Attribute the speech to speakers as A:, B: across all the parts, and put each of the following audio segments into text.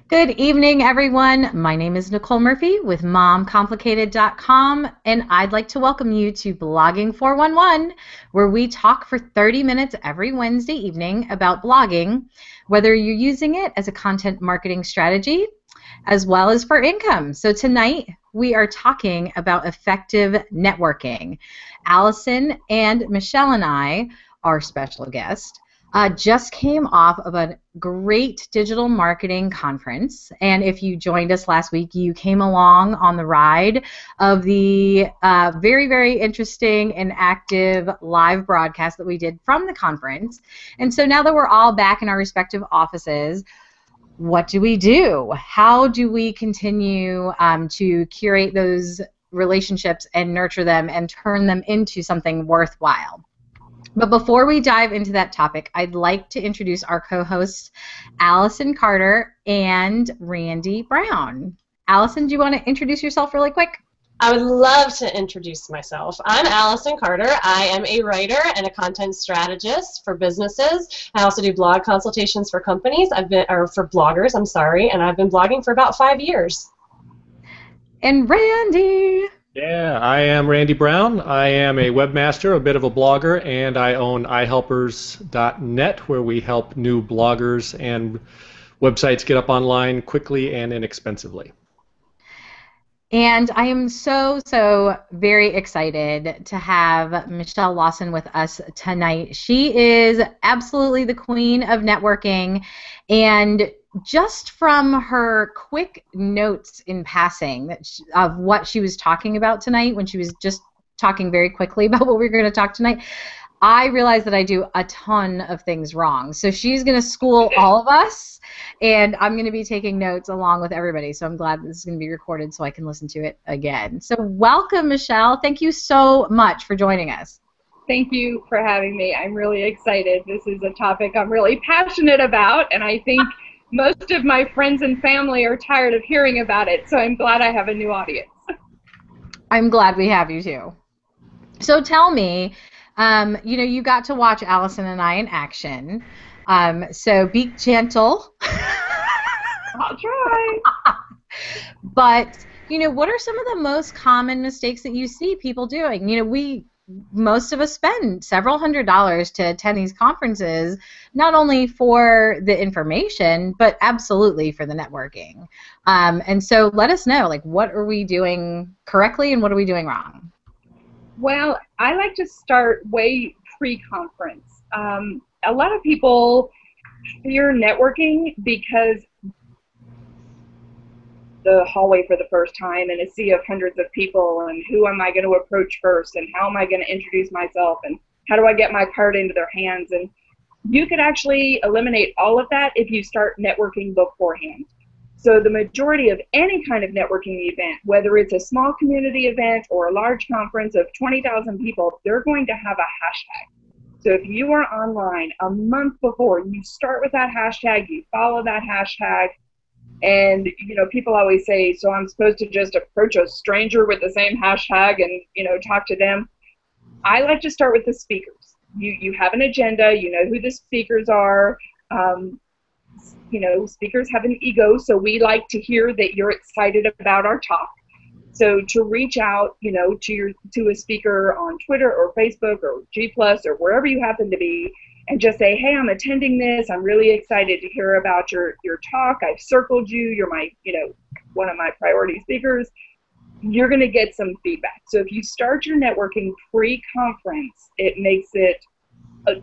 A: Good evening, everyone. My name is Nicole Murphy with MomComplicated.com, and I'd like to welcome you to Blogging411, where we talk for 30 minutes every Wednesday evening about blogging, whether you're using it as a content marketing strategy as well as for income. So tonight we are talking about effective networking. Allison and Michelle and I, our special guest, just came off of a great digital marketing conference, and if you joined us last week, you came along on the ride of the very, very interesting and active live broadcast that we did from the conference. And so now that we're all back in our respective offices, what do we do? How do we continue to curate those relationships and nurture them and turn them into something worthwhile? But before we dive into that topic, I'd like to introduce our co-hosts, Allison Carter and Randy Brown. Allison, do you want to introduce yourself really quick?
B: I would love to introduce myself. I'm Allison Carter. I am a writer and a content strategist for businesses. I also do blog consultations for companies, or for bloggers, I'm sorry, and I've been blogging for about 5 years.
A: And Randy.
C: Yeah, I am Randy Brown. I am a webmaster, a bit of a blogger, and I own ihelpers.net, where we help new bloggers and websites get up online quickly and inexpensively.
A: And I am so very excited to have Michele Lawson with us tonight. She is absolutely the queen of networking, and just from her quick notes in passing of what she was talking about tonight, when she was just talking very quickly about what we were going to talk tonight, I realized that I do a ton of things wrong. So she's going to school all of us, and I'm going to be taking notes along with everybody. So I'm glad this is going to be recorded so I can listen to it again. So welcome, Michele. Thank you so much for joining us.
D: Thank you for having me. I'm really excited. This is a topic I'm really passionate about, and I think most of my friends and family are tired of hearing about it, so I'm glad I have a new audience.
A: I'm glad we have you too. So tell me, you got to watch Allison and I in action, so be gentle.
D: I'll try.
A: But, what are some of the most common mistakes that you see people doing? Most of us spend several $100s to attend these conferences, not only for the information, but absolutely for the networking. And so let us know, what are we doing correctly and what are we doing wrong?
D: Well, I like to start way pre-conference. A lot of people fear networking because the hallway for the first time in a sea of hundreds of people, and who am I going to approach first, and how am I going to introduce myself, and how do I get my card into their hands? And you could actually eliminate all of that if you start networking beforehand. So the majority of any kind of networking event, whether it's a small community event or a large conference of 20,000 people, they're going to have a hashtag. So if you are online a month before, you start with that hashtag, you follow that hashtag. And, people always say, so I'm supposed to just approach a stranger with the same hashtag and, talk to them. I like to start with the speakers. You have an agenda, you know who the speakers are. Speakers have an ego, so we like to hear that you're excited about our talk. So to reach out, to a speaker on Twitter or Facebook or G+ or wherever you happen to be, and just say, hey, I'm attending this. I'm really excited to hear about your talk. I've circled you. You're my, one of my priority speakers. You're going to get some feedback. So if you start your networking pre-conference, it makes it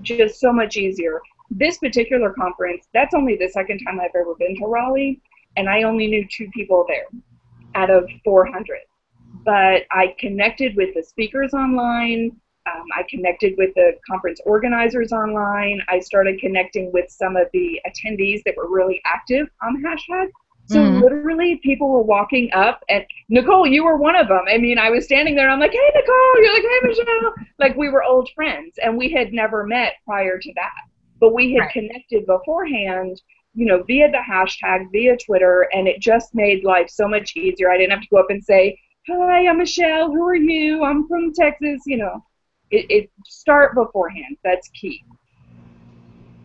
D: just so much easier. This particular conference, that's only the second time I've ever been to Raleigh, and I only knew 2 people there out of 400. But I connected with the speakers online. I connected with the conference organizers online. I started connecting with some of the attendees that were really active on the hashtag. So literally people were walking up, and Nicole, you were one of them. I mean, I was standing there and I'm like, hey, Nicole, you're like, hey, Michelle. Like, we were old friends, and we had never met prior to that. But we had connected beforehand, via the hashtag, via Twitter, and it just made life so much easier. I didn't have to go up and say, hi, I'm Michelle, who are you? I'm from Texas, It start beforehand. That's key.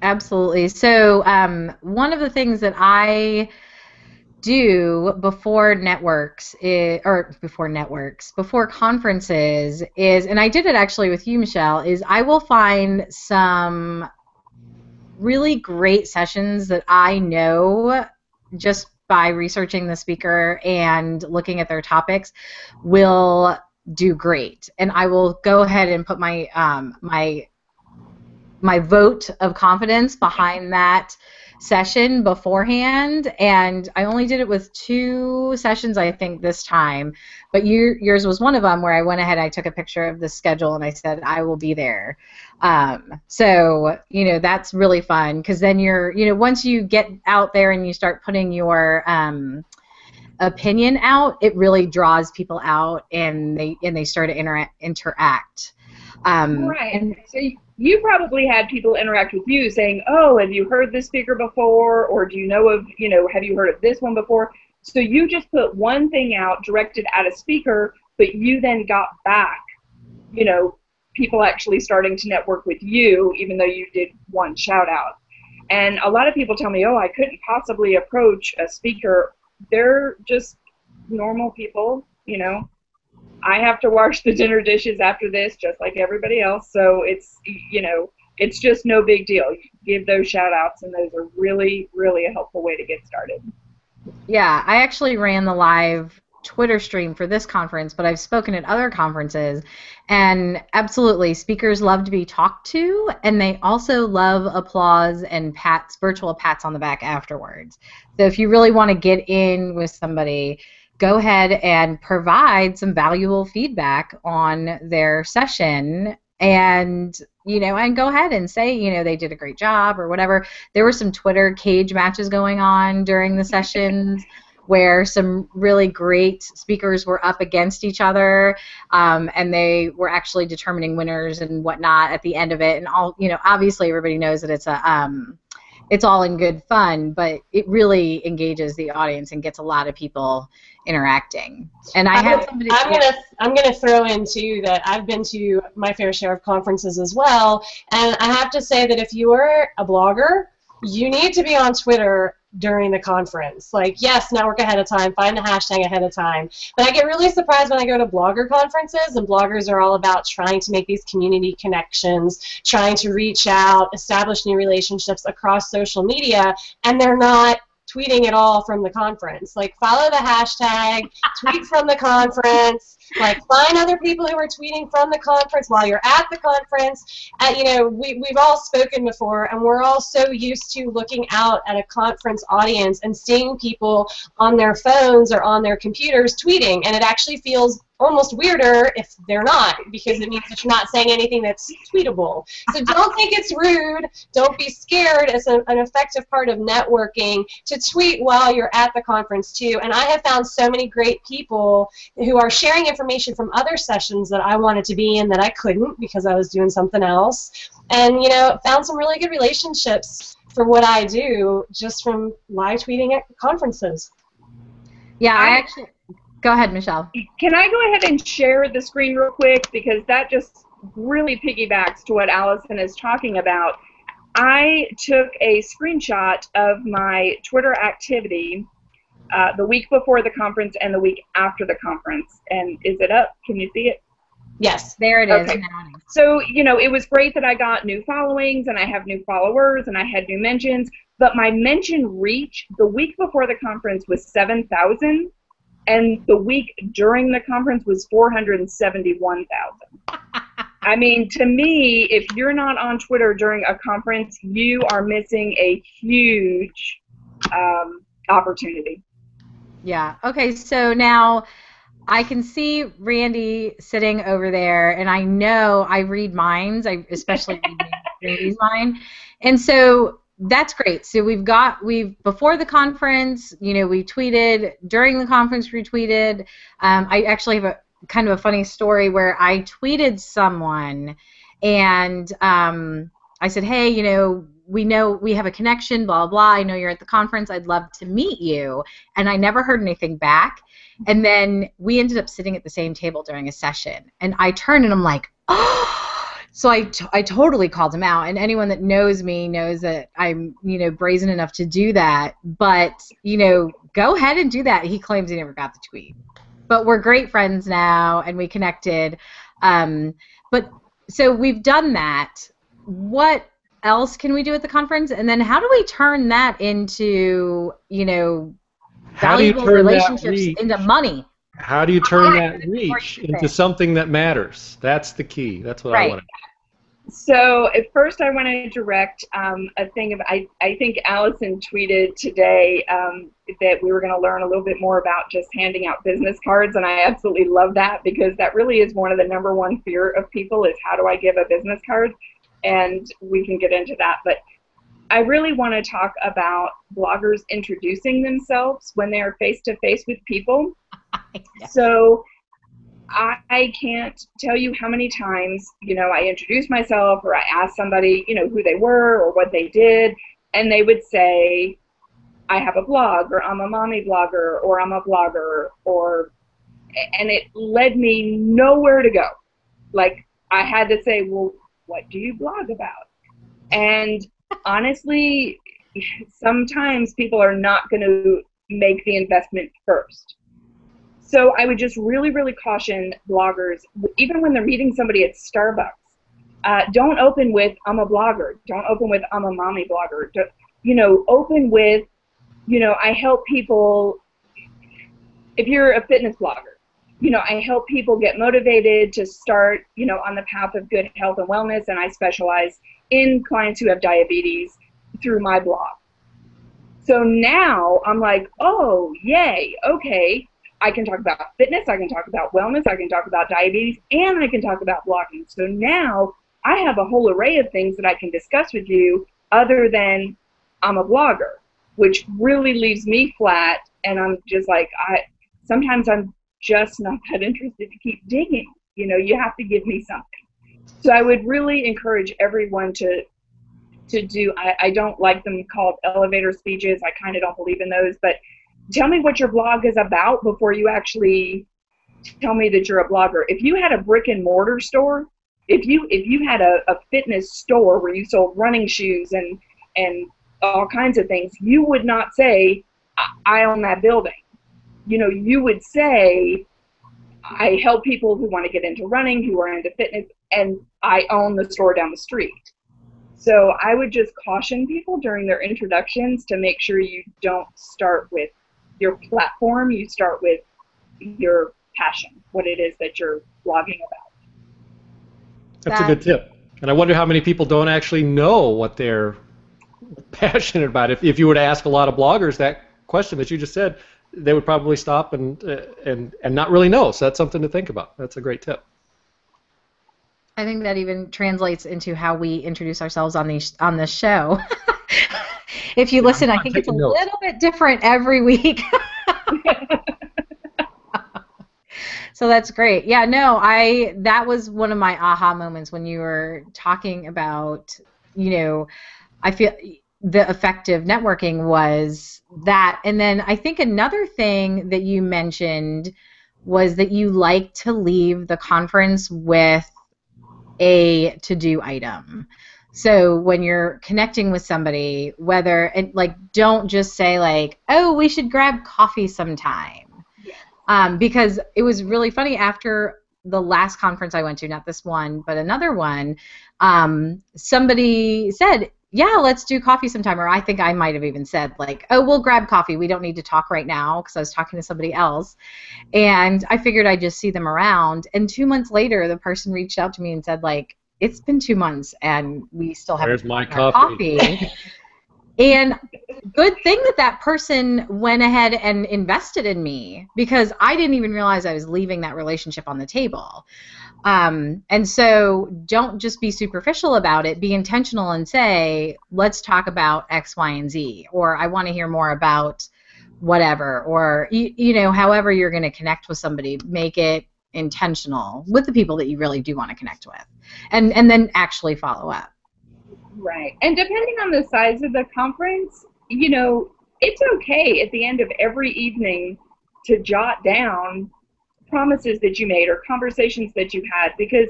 A: Absolutely. So one of the things that I do before before conferences is, and I did it actually with you, Michelle, is I will find some really great sessions that I know just by researching the speaker and looking at their topics will do great, and I will go ahead and put my my vote of confidence behind that session beforehand. And I only did it with 2 sessions, I think, this time, but yours was one of them where I went ahead and I took a picture of the schedule and I said I will be there. So that's really fun, because then you're once you get out there and you start putting your opinion out, it really draws people out, and they start to interact.
D: Right. And so you probably had people interact with you saying, "Oh, have you heard this speaker before?" Or, "Do you know of, have you heard of this one before?" So you just put one thing out directed at a speaker, but you then got back, people actually starting to network with you, even though you did one shout out. And a lot of people tell me, "Oh, I couldn't possibly approach a speaker. They're just normal people, I have to wash the dinner dishes after this, just like everybody else." So it's, it's just no big deal. You give those shout outs, and those are really, really a helpful way to get started.
A: Yeah, I actually ran the live Twitter stream for this conference, but I've spoken at other conferences, and absolutely, speakers love to be talked to, and they also love applause and virtual pats on the back afterwards. So if you really want to get in with somebody, go ahead and provide some valuable feedback on their session, and and go ahead and say they did a great job or whatever. There were some Twitter cage matches going on during the sessions where some really great speakers were up against each other, and they were actually determining winners and whatnot at the end of it. And obviously everybody knows that it's all in good fun, but it really engages the audience and gets a lot of people interacting. And I had somebody.
B: I'm gonna throw in too that I've been to my fair share of conferences as well, and I have to say that if you're a blogger, you need to be on Twitter during the conference. Like, yes, network ahead of time, find the hashtag ahead of time. But I get really surprised when I go to blogger conferences, and bloggers are all about trying to make these community connections, trying to reach out, establish new relationships across social media, and they're not tweeting it all from the conference. Like, follow the hashtag, tweet from the conference, like, find other people who are tweeting from the conference while you're at the conference. We've all spoken before, and we're all so used to looking out at a conference audience and seeing people on their phones or on their computers tweeting, and it actually feels almost weirder if they're not, because it means that you're not saying anything that's tweetable. So don't think it's rude. Don't be scared. It's an effective part of networking to tweet while you're at the conference too. And I have found so many great people who are sharing information from other sessions that I wanted to be in that I couldn't because I was doing something else. And found some really good relationships for what I do just from live tweeting at conferences.
A: Yeah, Go ahead, Michelle.
D: Can I go ahead and share the screen real quick, because that just really piggybacks to what Allison is talking about. I took a screenshot of my Twitter activity the week before the conference and the week after the conference. And is it up? Can you see it?
A: Yes, there it is.
D: Okay. So, it was great that I got new followings and I have new followers and I had new mentions, but my mention reach the week before the conference was 7,000. And the week during the conference was 471,000. I mean, to me, if you're not on Twitter during a conference, you are missing a huge opportunity.
A: Yeah. Okay, so now I can see Randy sitting over there, and I know I read minds. I especially read Randy's mind. And so that's great. So we've before the conference, we tweeted, during the conference we tweeted. I actually have a kind of a funny story where I tweeted someone, and I said, hey, we know we have a connection, blah, blah. I know you're at the conference. I'd love to meet you. And I never heard anything back. And then we ended up sitting at the same table during a session. And I turned and I'm like, oh. So I totally called him out, and anyone that knows me knows that I'm, brazen enough to do that. But, go ahead and do that. He claims he never got the tweet. But we're great friends now, and we connected. But so we've done that. What else can we do at the conference? And then how do we turn that into, valuable relationships into money?
C: How do you turn that reach into something that matters? That's the key. That's what I want to do.
D: So at first I want to direct a thing of, I think Allison tweeted today that we were going to learn a little bit more about just handing out business cards, and I absolutely love that, because that really is one of the #1 fear of people is, how do I give a business card? And we can get into that. But I really want to talk about bloggers introducing themselves when they are face-to-face with people. So I can't tell you how many times, I introduced myself, or I asked somebody, who they were or what they did, and they would say, I have a blog, or I'm a mommy blogger, or I'm a blogger, and it led me nowhere to go. Like, I had to say, well, what do you blog about? And honestly, sometimes people are not going to make the investment first. So I would just really, really caution bloggers, even when they're meeting somebody at Starbucks, don't open with, I'm a blogger. Don't open with, I'm a mommy blogger. Open with, I help people, if you're a fitness blogger, I help people get motivated to start, on the path of good health and wellness, and I specialize in clients who have diabetes through my blog. So now I'm like, oh, yay, okay. I can talk about fitness, I can talk about wellness, I can talk about diabetes, and I can talk about blogging. So now I have a whole array of things that I can discuss with you other than I'm a blogger, which really leaves me flat, and I'm just like, sometimes I'm just not that interested to keep digging. You have to give me something. So I would really encourage everyone to do, I don't like them called elevator speeches, I kind of don't believe in those, but tell me what your blog is about before you actually tell me that you're a blogger. If you had a brick and mortar store, if you had a fitness store where you sold running shoes and all kinds of things, you would not say, I own that building. You would say, I help people who want to get into running, who are into fitness, and I own the store down the street. So I would just caution people during their introductions to make sure you don't start with your platform, you start with your passion, what it is that you're blogging about.
C: That's a good tip. And I wonder how many people don't actually know what they're passionate about. If you were to ask a lot of bloggers that question that you just said, they would probably stop and not really know. So that's something to think about. That's a great tip.
A: I think that even translates into how we introduce ourselves on this show. If you listen, I think it's a little bit different every week. So that's great. Yeah, no, that was one of my aha moments when you were talking about, I feel the effective networking was that. And then I think another thing that you mentioned was that you like to leave the conference with a to-do item. So when you're connecting with somebody, don't just say oh, we should grab coffee sometime. Because it was really funny after the last conference I went to, not this one, but another one, somebody said, yeah, let's do coffee sometime. Or I think I might have even said oh, we'll grab coffee. We don't need to talk right now, because I was talking to somebody else. And I figured I'd just see them around. And 2 months later, the person reached out to me and said, it's been 2 months and we still haven't
C: my coffee.
A: And good thing that person went ahead and invested in me, because I didn't even realize I was leaving that relationship on the table. And so don't just be superficial about it. Be intentional and say, let's talk about X, Y, and Z, or I want to hear more about whatever, or however you're going to connect with somebody, make it intentional with the people that you really do want to connect with, and then actually follow up.
D: Right. And depending on the size of the conference, it's okay at the end of every evening to jot down promises that you made or conversations that you had, because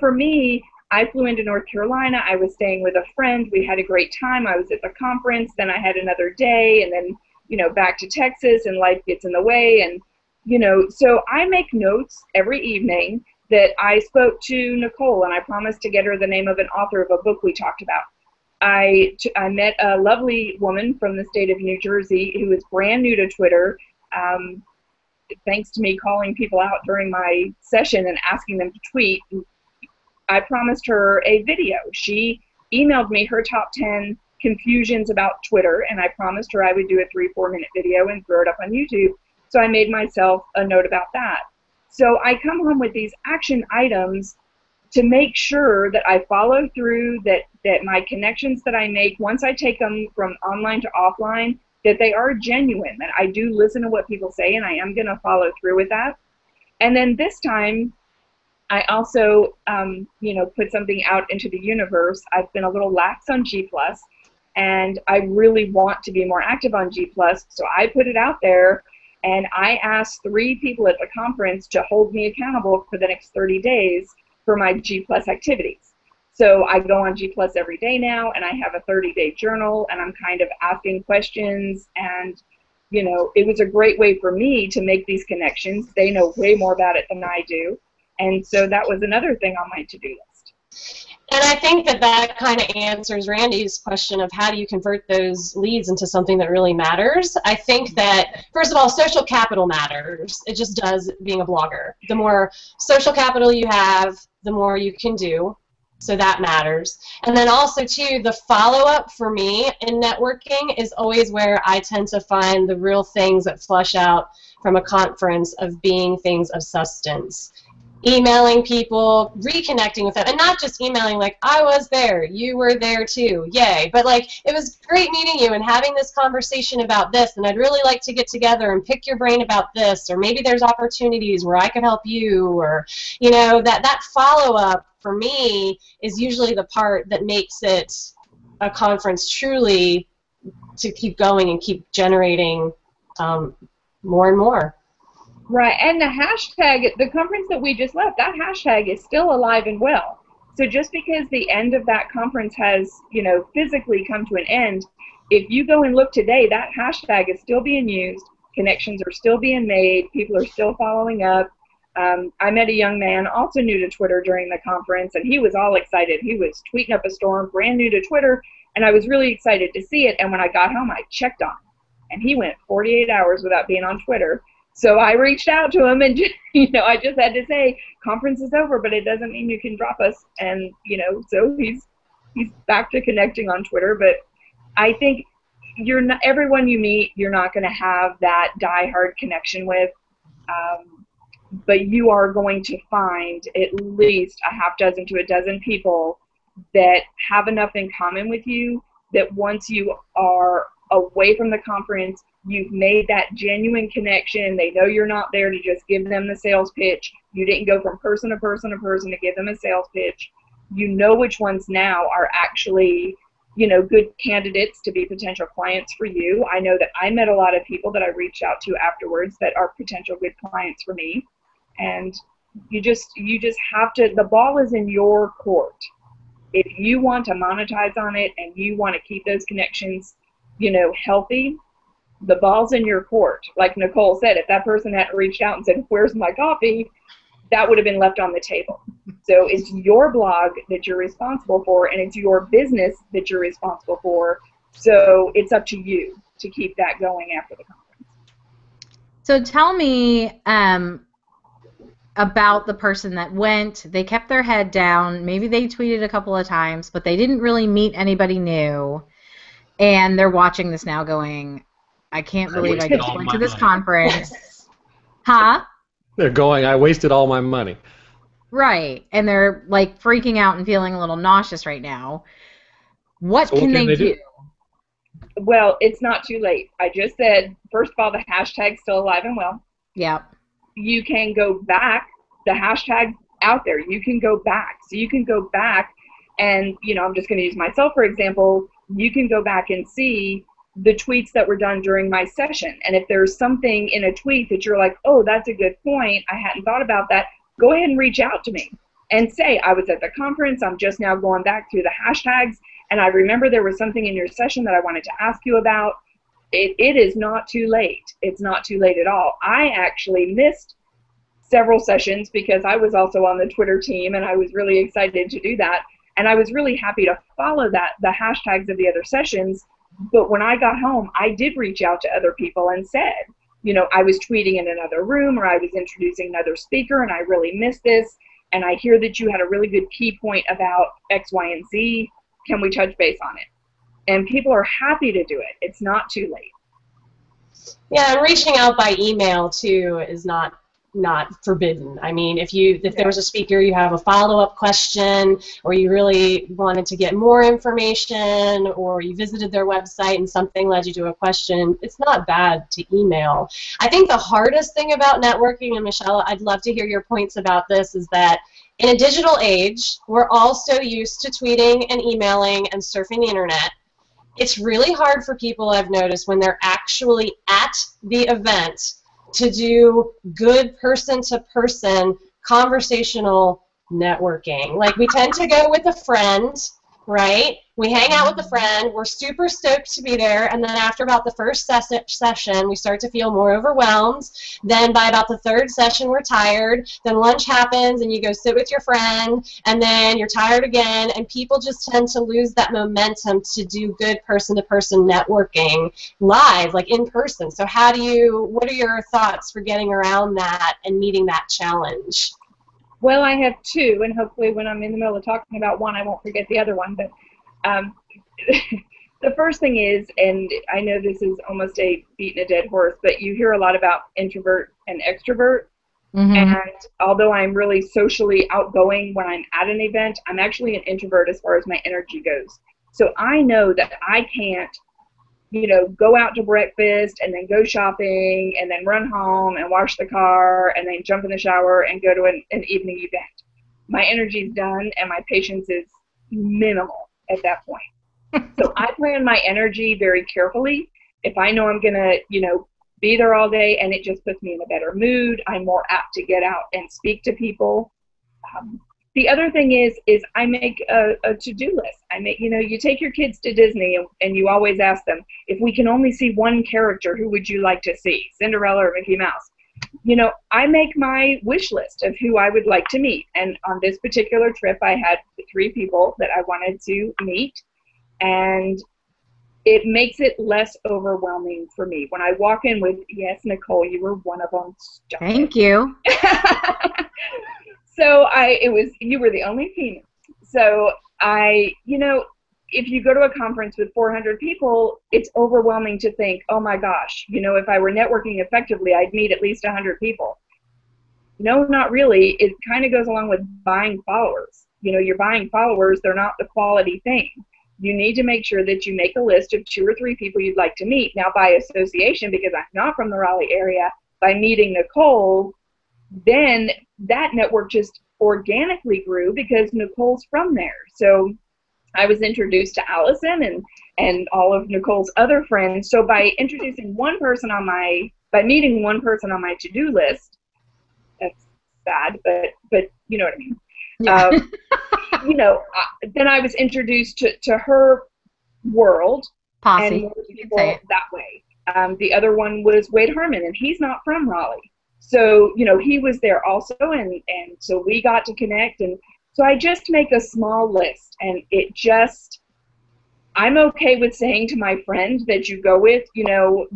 D: for me, I flew into North Carolina, I was staying with a friend, we had a great time, I was at the conference, then I had another day, and then back to Texas and life gets in the way. And, so I make notes every evening that I spoke to Nicole, and I promised to get her the name of an author of a book we talked about. I met a lovely woman from the state of New Jersey who is brand new to Twitter, thanks to me calling people out during my session and asking them to tweet. I promised her a video. She emailed me her top 10 confusions about Twitter, and I promised her I would do a 3-4 minute video and throw it up on YouTube. So I made myself a note about that. So I come home with these action items to make sure that I follow through, that my connections that I make, once I take them from online to offline, that they are genuine, that I do listen to what people say, and I am going to follow through with that. And then this time, I also, put something out into the universe. I've been a little lax on G+, and I really want to be more active on G+, so I put it out there, and I asked 3 people at the conference to hold me accountable for the next 30 days for my G+ activities. So I go on G+ every day now, and I have a 30-day journal, and I'm kind of asking questions, and it was a great way for me to make these connections. They know way more about it than I do, and so that was another thing on my to-do list.
B: And I think that kind of answers Randy's question of how do you convert those leads into something that really matters. I think that, first of all, social capital matters. It just does, being a blogger. The more social capital you have, the more you can do. So that matters. And then also, too, the follow-up for me in networking is always where I tend to find the real things that flush out from a conference of being things of substance. Emailing people, reconnecting with them, and not just emailing like, I was there, you were there too, yay, but like, it was great meeting you and having this conversation about this, and I'd really like to get together and pick your brain about this, or maybe there's opportunities where I could help you, or, that follow-up for me is usually the part that makes it a conference truly to keep going and keep generating more and more.
D: Right, and the hashtag, the conference that we just left, that hashtag is still alive and well. So just because the end of that conference has, physically come to an end, if you go and look today, that hashtag is still being used, connections are still being made, people are still following up. I met a young man, also new to Twitter during the conference, and he was all excited. He was tweeting up a storm, brand new to Twitter, and I was really excited to see it, and when I got home, I checked on him, and he went 48 hours without being on Twitter. So I reached out to him, and I just had to say, conference is over, but it doesn't mean you can drop us. And so he's back to connecting on Twitter. But I think everyone you meet, you're not going to have that die-hard connection with, but you are going to find at least a half dozen to a dozen people that have enough in common with you that once you are away from the conference, you've made that genuine connection. They know you're not there to just give them the sales pitch. You didn't go from person to person to person to give them a sales pitch. You know which ones now are actually, good candidates to be potential clients for you. I know that I met a lot of people that I reached out to afterwards that are potential good clients for me. And you just have to, the ball is in your court. If you want to monetize on it and you want to keep those connections, healthy, the ball's in your court. Like Nicole said, if that person hadn't reached out and said, where's my coffee, that would have been left on the table. So it's your blog that you're responsible for, and it's your business that you're responsible for. So it's up to you to keep that going after the conference.
A: So tell me about the person that went. They kept their head down. Maybe they tweeted a couple of times, but they didn't really meet anybody new. And they're watching this now going, I can't believe I just went to this conference. Huh?
C: They're going, I wasted all my money.
A: Right. And they're like freaking out and feeling a little nauseous right now. What can they do?
D: Well, it's not too late. I just said, first of all, the hashtag's still alive and well.
A: Yep.
D: You can go back. The hashtag's out there. You can go back. So you can go back and, I'm just going to use myself, for example. You can go back and see the tweets that were done during my session. And if there's something in a tweet that you're like, oh, that's a good point, I hadn't thought about that, go ahead and reach out to me and say, I was at the conference, I'm just now going back through the hashtags, and I remember there was something in your session that I wanted to ask you about. it is not too late. It's not too late at all. I actually missed several sessions because I was also on the Twitter team, and I was really excited to do that. And I was really happy to follow the hashtags of the other sessions. But when I got home, I did reach out to other people and said, I was tweeting in another room, or I was introducing another speaker, and I really missed this. And I hear that you had a really good key point about X, Y, and Z. Can we touch base on it? And people are happy to do it. It's not too late.
B: Yeah, and reaching out by email too is not forbidden. I mean, if there was a speaker, you have a follow-up question, or you really wanted to get more information, or you visited their website and something led you to a question, it's not bad to email. I think the hardest thing about networking, and Michelle, I'd love to hear your points about this, is that in a digital age, we're all so used to tweeting and emailing and surfing the internet. It's really hard for people, I've noticed, when they're actually at the event to do good person-to-person conversational networking. Like, we tend to go with a friend, right? We hang out with a friend, we're super stoked to be there, and then after about the first session, we start to feel more overwhelmed. Then by about the third session, we're tired. Then lunch happens, and you go sit with your friend, and then you're tired again, and people just tend to lose that momentum to do good person-to-person networking live, like in person. So what are your thoughts for getting around that and meeting that challenge?
D: Well, I have two, and hopefully when I'm in the middle of talking about one, I won't forget the other one. But the first thing is, and I know this is almost a beating a dead horse, but you hear a lot about introvert and extrovert. Mm-hmm. And although I'm really socially outgoing when I'm at an event, I'm actually an introvert as far as my energy goes. So I know that I can't, go out to breakfast and then go shopping and then run home and wash the car and then jump in the shower and go to an evening event. My energy's done and my patience is minimal at that point. So I plan my energy very carefully. If I know I'm going to, be there all day and it just puts me in a better mood, I'm more apt to get out and speak to people. The other thing is I make a to-do list. I make, you take your kids to Disney and you always ask them, if we can only see one character, who would you like to see, Cinderella or Mickey Mouse? I make my wish list of who I would like to meet. And on this particular trip, I had 3 people that I wanted to meet. And it makes it less overwhelming for me. When I walk in with, yes, Nicole, you were one of them.
A: Thank you.
D: So you were the only female. So if you go to a conference with 400 people, it's overwhelming to think, oh my gosh, if I were networking effectively, I'd meet at least 100 people. No, not really. It kind of goes along with buying followers. You're buying followers, they're not the quality thing. You need to make sure that you make a list of 2 or 3 people you'd like to meet. Now, by association, because I'm not from the Raleigh area, by meeting Nicole, then that network just organically grew because Nicole's from there. So I was introduced to Allison and all of Nicole's other friends. So by introducing by meeting one person on my to-do list, that's sad, but you know what I mean. Yeah. Then I was introduced to her world.
A: Posse.
D: And more people that way. The other one was Wade Harmon, and he's not from Raleigh. So, he was there also, and so we got to connect. And so I just make a small list, and I'm okay with saying to my friend that you go with,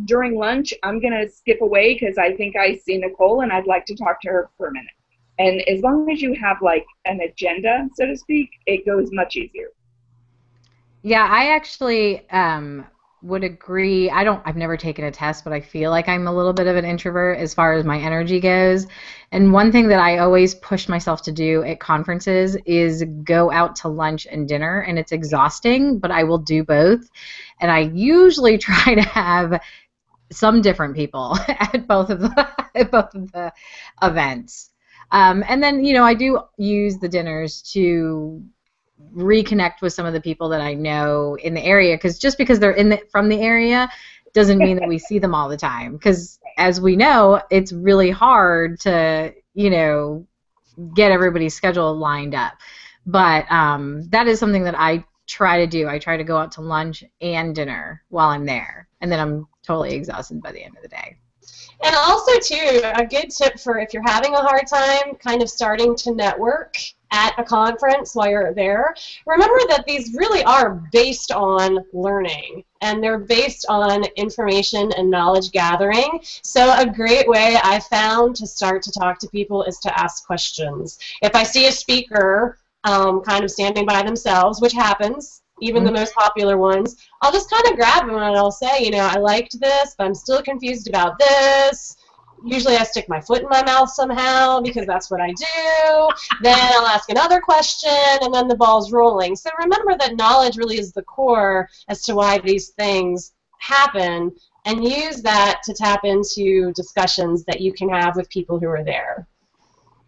D: during lunch, I'm going to skip away because I think I see Nicole, and I'd like to talk to her for a minute. And as long as you have, like, an agenda, so to speak, it goes much easier.
A: Yeah, I actually would agree. I've never taken a test, but I feel like I'm a little bit of an introvert as far as my energy goes. And one thing that I always push myself to do at conferences is go out to lunch and dinner, and it's exhausting, but I will do both. And I usually try to have some different people at both of the events. And then, I do use the dinners to reconnect with some of the people that I know in the area, because just because they're from the area doesn't mean that we see them all the time, because as we know, it's really hard to get everybody's schedule lined up. But that is something that I try to do. I try to go out to lunch and dinner while I'm there, and then I'm totally exhausted by the end of the day.
B: And also, too, a good tip for if you're having a hard time kind of starting to network at a conference while you're there, remember that these really are based on learning, and they're based on information and knowledge gathering. So a great way I found to start to talk to people is to ask questions. If I see a speaker kind of standing by themselves, which happens, even the most popular ones, I'll just kind of grab them and I'll say, you know, I liked this, but I'm still confused about this. Usually I stick my foot in my mouth somehow because that's what I do. Then I'll ask another question, and then the ball's rolling. So remember that knowledge really is the core as to why these things happen, and use that to tap into discussions that you can have with people who are there.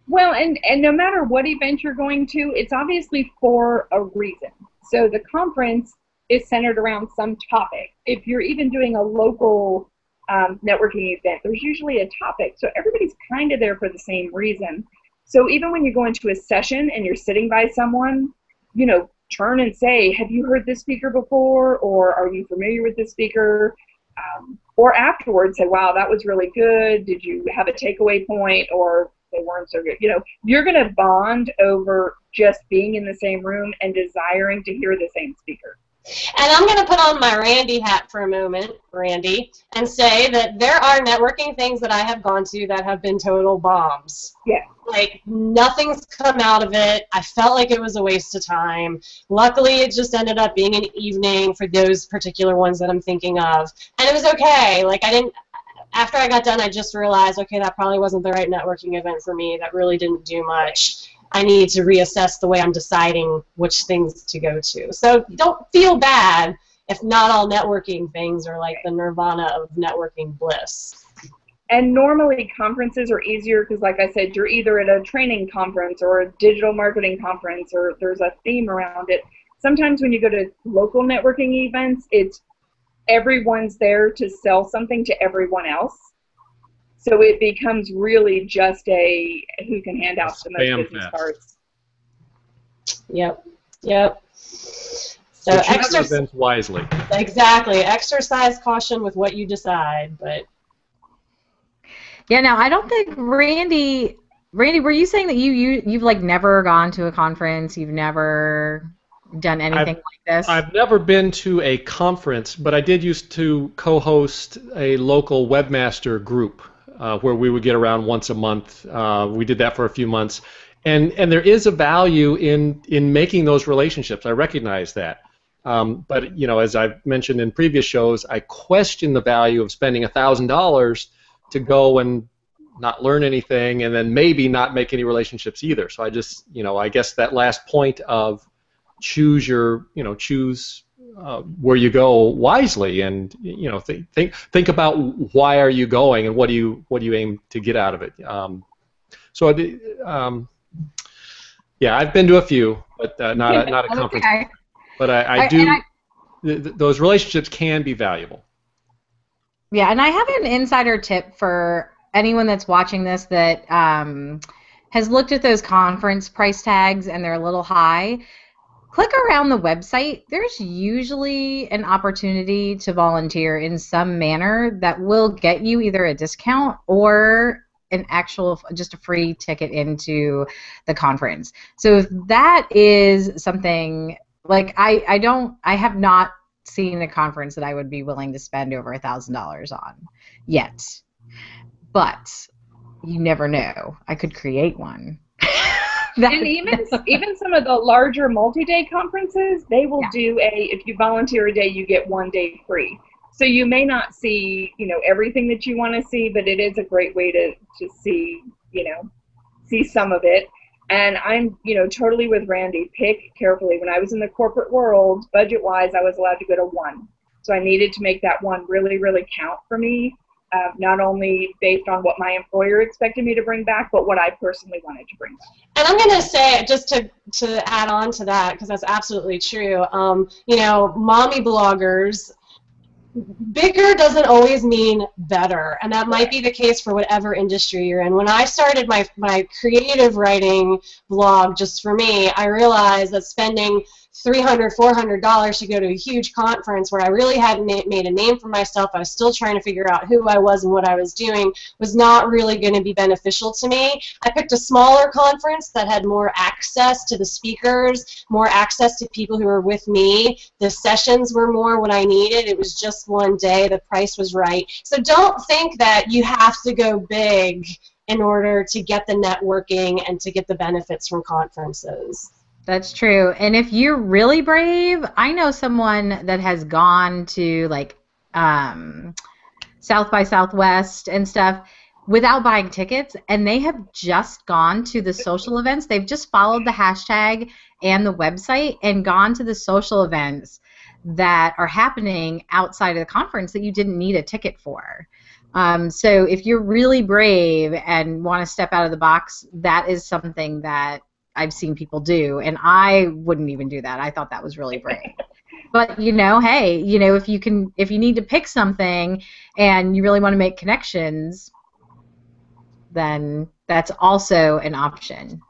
D: Well, and no matter what event you're going to, it's obviously for a reason. So the conference is centered around some topic. If you're even doing a local networking event, there's usually a topic. So everybody's kind of there for the same reason. So even when you go into a session and you're sitting by someone, you know, turn and say, have you heard this speaker before? Or are you familiar with this speaker? Or afterwards say, wow, that was really good. Did you have a takeaway point? Or they weren't so good. You know, you're going to bond over just being in the same room and desiring to hear the same speaker.
B: And I'm going to put on my Randy hat for a moment, Randy, and say that there are networking things that I have gone to that have been total bombs.
D: Yeah.
B: Like, nothing's come out of it. I felt like it was a waste of time. Luckily, it just ended up being an evening for those particular ones that I'm thinking of. And it was okay. Like, after I got done, I just realized, okay, that probably wasn't the right networking event for me. That really didn't do much. I need to reassess the way I'm deciding which things to go to. So don't feel bad if not all networking things are like the nirvana of networking bliss.
D: And normally conferences are easier because, like I said, you're either at a training conference or a digital marketing conference, or there's a theme around it. Sometimes when you go to local networking events, it's everyone's there to sell something to everyone else. So it becomes really just a who can hand out the most business cards.
B: Yep. Yep. So
C: exercise events wisely.
B: Exactly. Exercise caution with what you decide, but
A: yeah. Now I don't think Randy, were you saying that you've like never gone to a conference? You've never done anything like this?
C: I've never been to a conference, but I did used to co-host a local webmaster group. Where we would get around once a month. We did that for a few months. And there is a value in making those relationships. I recognize that. But, you know, as I've mentioned in previous shows, I question the value of spending $1,000 to go and not learn anything and then maybe not make any relationships either. So I just, you know, I guess that last point of choose where you go wisely, and you know, think about why are you going and what do you aim to get out of it. Yeah, I've been to a few, but not a conference.
A: Okay.
C: But those relationships can be valuable.
A: Yeah, and I have an insider tip for anyone that's watching this that has looked at those conference price tags and they're a little high. Click around the website. There's usually an opportunity to volunteer in some manner that will get you either a discount or an actual, just a free ticket into the conference. So if that is something, like I have not seen a conference that I would be willing to spend over $1,000 on yet. But you never know. I could create one.
D: And even some of the larger multi-day conferences, they will do if you volunteer a day, you get 1 day free. So you may not see, you know, everything that you want to see, but it is a great way to see, you know, see some of it. And I'm, you know, totally with Randy. Pick carefully. When I was in the corporate world, budget-wise, I was allowed to go to one. So I needed to make that one really, really count for me. Not only based on what my employer expected me to bring back, but what I personally wanted to bring back.
B: And I'm going to say, just to add on to that, because that's absolutely true, you know, mommy bloggers, bigger doesn't always mean better, and that might be the case for whatever industry you're in. When I started my creative writing blog just for me, I realized that spending $300, $400 to go to a huge conference where I really hadn't made a name for myself. I was still trying to figure out who I was and what I was doing, was not really going to be beneficial to me. I picked a smaller conference that had more access to the speakers, more access to people who were with me. The sessions were more what I needed. It was just one day. The price was right. So don't think that you have to go big in order to get the networking and to get the benefits from conferences.
A: That's true. And if you're really brave, I know someone that has gone to like South by Southwest and stuff without buying tickets, and they have just gone to the social events. They've just followed the hashtag and the website and gone to the social events that are happening outside of the conference that you didn't need a ticket for. So if you're really brave and want to step out of the box, that is something that I've seen people do, and I wouldn't even do that. I thought that was really brave. But hey, if you need to pick something and you really want to make connections, then that's also an option.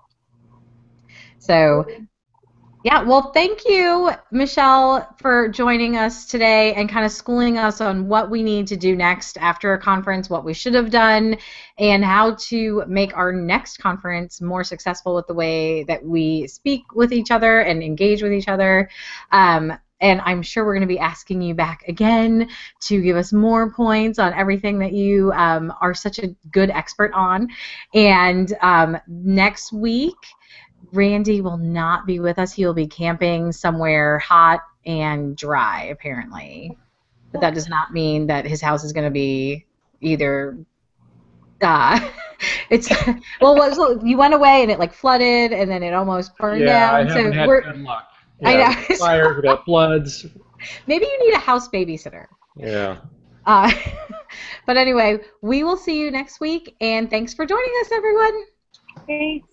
A: So, yeah, well, thank you, Michele, for joining us today and kind of schooling us on what we need to do next after a conference, what we should have done, and how to make our next conference more successful with the way that we speak with each other and engage with each other. And I'm sure we're going to be asking you back again to give us more points on everything that you are such a good expert on. And next week, Randy will not be with us. He'll be camping somewhere hot and dry, apparently. But that does not mean that his house is going to be either. It's well, you went away and it like flooded and then it almost burned down.
C: I haven't had good luck. Yeah,
A: I know.
C: Fires, we got floods.
A: Maybe you need a house babysitter.
C: Yeah.
A: But anyway, we will see you next week, and thanks for joining us, everyone.
D: Thanks.